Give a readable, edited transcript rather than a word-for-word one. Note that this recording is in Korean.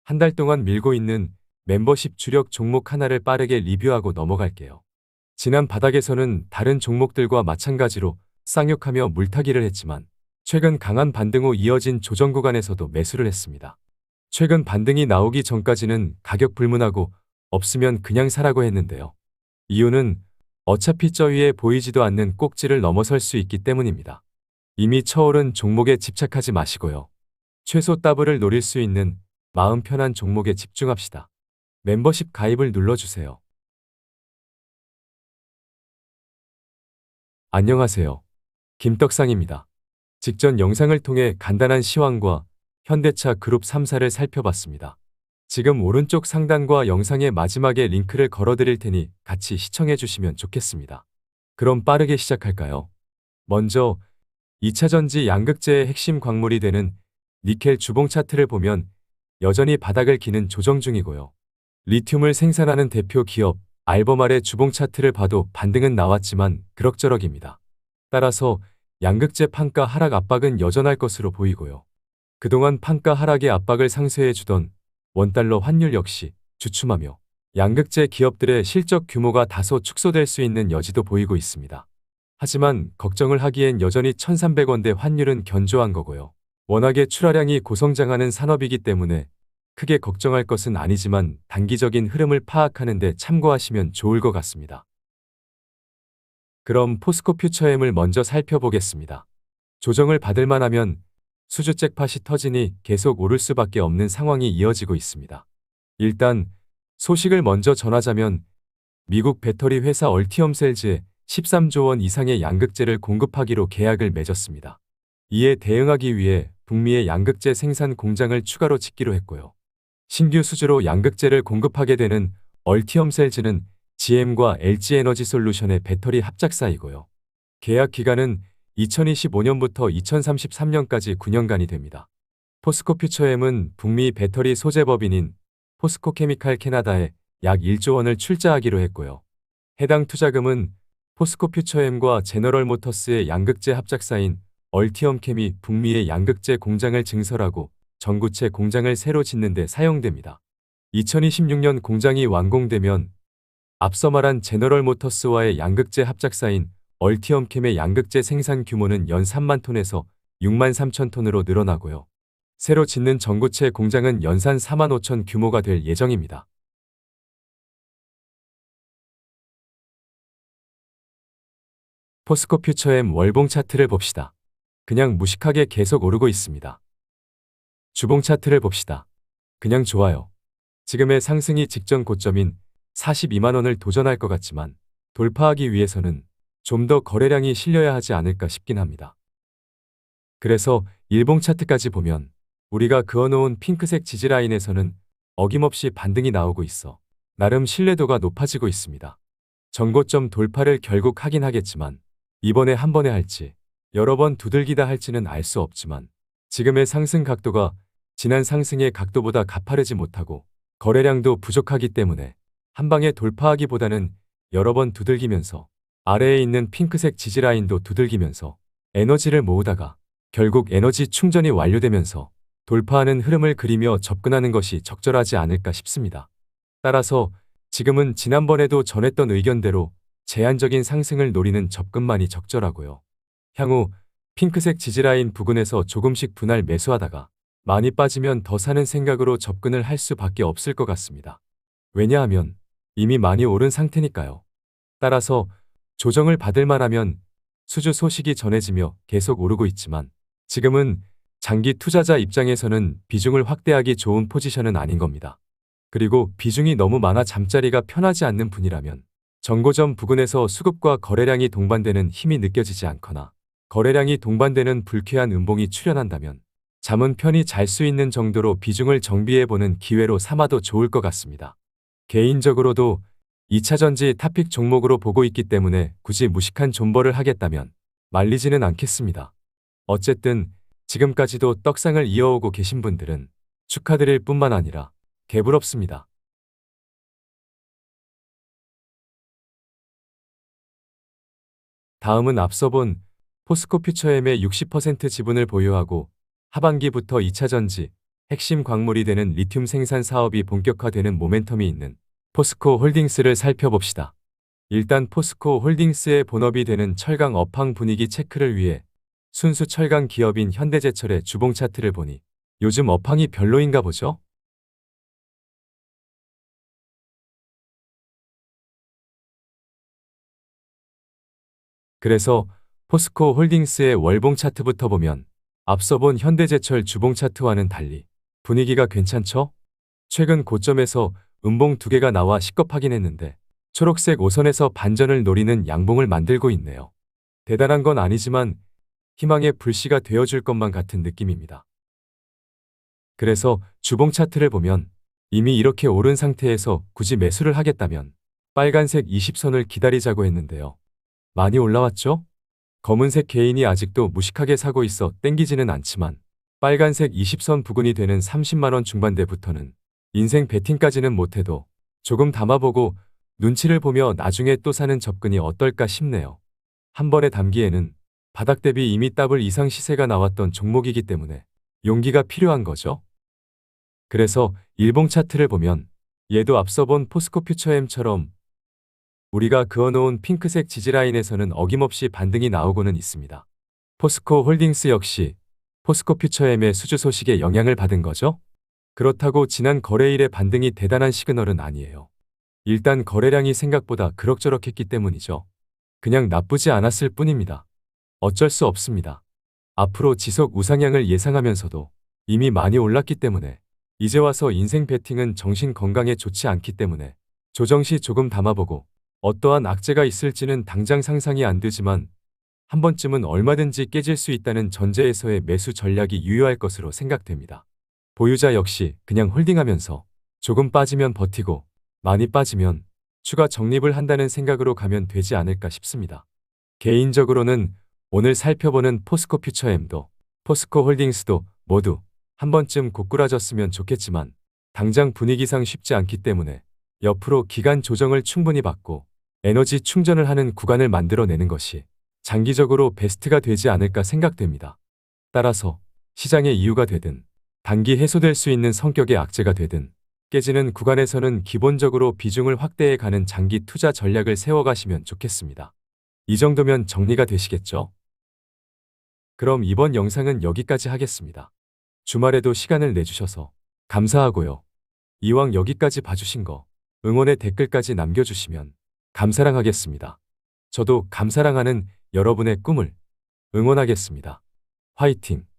한 달 동안 밀고 있는 멤버십 주력 종목 하나를 빠르게 리뷰하고 넘어갈게요. 지난 바닥에서는 다른 종목들과 마찬가지로 쌍욕하며 물타기를 했지만 최근 강한 반등 후 이어진 조정 구간에서도 매수를 했습니다. 최근 반등이 나오기 전까지는 가격 불문하고 없으면 그냥 사라고 했는데요. 이유는 어차피 저 위에 보이지도 않는 꼭지를 넘어설 수 있기 때문입니다. 이미 쳐오른 종목에 집착하지 마시고요. 최소 더블을 노릴 수 있는 마음 편한 종목에 집중합시다. 멤버십 가입을 눌러주세요. 안녕하세요. 김떡상입니다. 직전 영상을 통해 간단한 시황과 현대차 그룹 3사를 살펴봤습니다. 지금 오른쪽 상단과 영상의 마지막에 링크를 걸어드릴 테니 같이 시청해 주시면 좋겠습니다. 그럼 빠르게 시작할까요? 먼저 2차전지 양극재의 핵심 광물이 되는 니켈 주봉 차트를 보면 여전히 바닥을 기는 조정 중이고요. 리튬을 생산하는 대표 기업 알버말의 주봉 차트를 봐도 반등은 나왔지만 그럭저럭입니다. 따라서 양극재 판가 하락 압박은 여전할 것으로 보이고요. 그동안 판가 하락의 압박을 상쇄해 주던 원달러 환율 역시 주춤하며 양극재 기업들의 실적 규모가 다소 축소될 수 있는 여지도 보이고 있습니다. 하지만 걱정을 하기엔 여전히 1,300원대 환율은 견조한 거고요. 워낙에 출하량이 고성장하는 산업이기 때문에 크게 걱정할 것은 아니지만 단기적인 흐름을 파악하는 데 참고하시면 좋을 것 같습니다. 그럼 포스코 퓨처엠을 먼저 살펴보겠습니다. 조정을 받을 만하면 수주 잭팟이 터지니 계속 오를 수밖에 없는 상황이 이어지고 있습니다. 일단 소식을 먼저 전하자면 미국 배터리 회사 얼티엄셀즈에 13조 원 이상의 양극재를 공급하기로 계약을 맺었습니다. 이에 대응하기 위해 북미의 양극재 생산 공장을 추가로 짓기로 했고요. 신규 수주로 양극재를 공급하게 되는 얼티엄셀즈는 GM과 LG에너지솔루션의 배터리 합작사이고요. 계약 기간은 2025년부터 2033년까지 9년간이 됩니다. 포스코 퓨처엠은 북미 배터리 소재법인인 포스코 케미칼 캐나다에 약 1조 원을 출자하기로 했고요. 해당 투자금은 포스코 퓨처엠과 제너럴 모터스의 양극재 합작사인 얼티엄캠이 북미의 양극재 공장을 증설하고 전구체 공장을 새로 짓는 데 사용됩니다. 2026년 공장이 완공되면 앞서 말한 제너럴 모터스와의 양극재 합작사인 얼티엄캠의 양극재 생산 규모는 연 3만 톤에서 6만 3천 톤으로 늘어나고요. 새로 짓는 전구체 공장은 연산 4만 5천 규모가 될 예정입니다. 포스코 퓨처엠 월봉 차트를 봅시다. 그냥 무식하게 계속 오르고 있습니다. 주봉 차트를 봅시다. 그냥 좋아요. 지금의 상승이 직전 고점인 42만 원을 도전할 것 같지만 돌파하기 위해서는 좀 더 거래량이 실려야 하지 않을까 싶긴 합니다. 그래서 일봉 차트까지 보면 우리가 그어놓은 핑크색 지지라인에서는 어김없이 반등이 나오고 있어 나름 신뢰도가 높아지고 있습니다. 전고점 돌파를 결국 하긴 하겠지만 이번에 한 번에 할지 여러 번 두들기다 할지는 알 수 없지만 지금의 상승 각도가 지난 상승의 각도보다 가파르지 못하고 거래량도 부족하기 때문에 한 방에 돌파하기보다는 여러 번 두들기면서 아래에 있는 핑크색 지지라인도 두들기면서 에너지를 모으다가 결국 에너지 충전이 완료되면서 돌파하는 흐름을 그리며 접근하는 것이 적절하지 않을까 싶습니다. 따라서 지금은 지난번에도 전했던 의견대로 제한적인 상승을 노리는 접근만이 적절하고요. 향후 핑크색 지지라인 부근에서 조금씩 분할 매수하다가 많이 빠지면 더 사는 생각으로 접근을 할 수밖에 없을 것 같습니다. 왜냐하면 이미 많이 오른 상태니까요. 따라서 조정을 받을 만하면 수주 소식이 전해지며 계속 오르고 있지만 지금은 장기 투자자 입장에서는 비중을 확대하기 좋은 포지션은 아닌 겁니다. 그리고 비중이 너무 많아 잠자리가 편하지 않는 분이라면 전고점 부근에서 수급과 거래량이 동반되는 힘이 느껴지지 않거나 거래량이 동반되는 불쾌한 음봉이 출현한다면 잠은 편히 잘 수 있는 정도로 비중을 정비해보는 기회로 삼아도 좋을 것 같습니다. 개인적으로도 2차전지 탑픽 종목으로 보고 있기 때문에 굳이 무식한 존버를 하겠다면 말리지는 않겠습니다. 어쨌든 지금까지도 떡상을 이어오고 계신 분들은 축하드릴 뿐만 아니라 개부럽습니다. 다음은 앞서 본 포스코 퓨처엠의 60% 지분을 보유하고 하반기부터 2차전지 핵심 광물이 되는 리튬 생산 사업이 본격화되는 모멘텀이 있는 포스코 홀딩스를 살펴봅시다. 일단 포스코 홀딩스의 본업이 되는 철강 업황 분위기 체크를 위해 순수 철강 기업인 현대제철의 주봉 차트를 보니 요즘 업황이 별로인가 보죠? 그래서 포스코 홀딩스의 월봉 차트부터 보면 앞서 본 현대제철 주봉 차트와는 달리 분위기가 괜찮죠? 최근 고점에서 음봉 두 개가 나와 시겁하긴 했는데 초록색 오선에서 반전을 노리는 양봉을 만들고 있네요. 대단한 건 아니지만 희망의 불씨가 되어줄 것만 같은 느낌입니다. 그래서 주봉 차트를 보면 이미 이렇게 오른 상태에서 굳이 매수를 하겠다면 빨간색 20선을 기다리자고 했는데요. 많이 올라왔죠? 검은색 개인이 아직도 무식하게 사고 있어 땡기지는 않지만 빨간색 20선 부근이 되는 30만원 중반대부터는 인생 베팅까지는 못해도 조금 담아보고 눈치를 보며 나중에 또 사는 접근이 어떨까 싶네요. 한 번에 담기에는 바닥 대비 이미 더블 이상 시세가 나왔던 종목이기 때문에 용기가 필요한 거죠. 그래서 일봉 차트를 보면 얘도 앞서 본 포스코 퓨처엠처럼 우리가 그어놓은 핑크색 지지라인에서는 어김없이 반등이 나오고는 있습니다. 포스코 홀딩스 역시 포스코 퓨처엠의 수주 소식에 영향을 받은 거죠? 그렇다고 지난 거래일의 반등이 대단한 시그널은 아니에요. 일단 거래량이 생각보다 그럭저럭 했기 때문이죠. 그냥 나쁘지 않았을 뿐입니다. 어쩔 수 없습니다. 앞으로 지속 우상향을 예상하면서도 이미 많이 올랐기 때문에 이제 와서 인생 베팅은 정신 건강에 좋지 않기 때문에 조정 시 조금 담아보고 어떠한 악재가 있을지는 당장 상상이 안 되지만 한 번쯤은 얼마든지 깨질 수 있다는 전제에서의 매수 전략이 유효할 것으로 생각됩니다. 보유자 역시 그냥 홀딩하면서 조금 빠지면 버티고 많이 빠지면 추가 적립을 한다는 생각으로 가면 되지 않을까 싶습니다. 개인적으로는 오늘 살펴보는 포스코 퓨처엠도 포스코 홀딩스도 모두 한 번쯤 고꾸라졌으면 좋겠지만 당장 분위기상 쉽지 않기 때문에 옆으로 기간 조정을 충분히 받고 에너지 충전을 하는 구간을 만들어내는 것이 장기적으로 베스트가 되지 않을까 생각됩니다. 따라서 시장의 이유가 되든 단기 해소될 수 있는 성격의 악재가 되든 깨지는 구간에서는 기본적으로 비중을 확대해 가는 장기 투자 전략을 세워가시면 좋겠습니다. 이 정도면 정리가 되시겠죠? 그럼 이번 영상은 여기까지 하겠습니다. 주말에도 시간을 내주셔서 감사하고요. 이왕 여기까지 봐주신 거 응원의 댓글까지 남겨주시면 감사랑하겠습니다. 저도 감사랑하는 여러분의 꿈을 응원하겠습니다. 화이팅!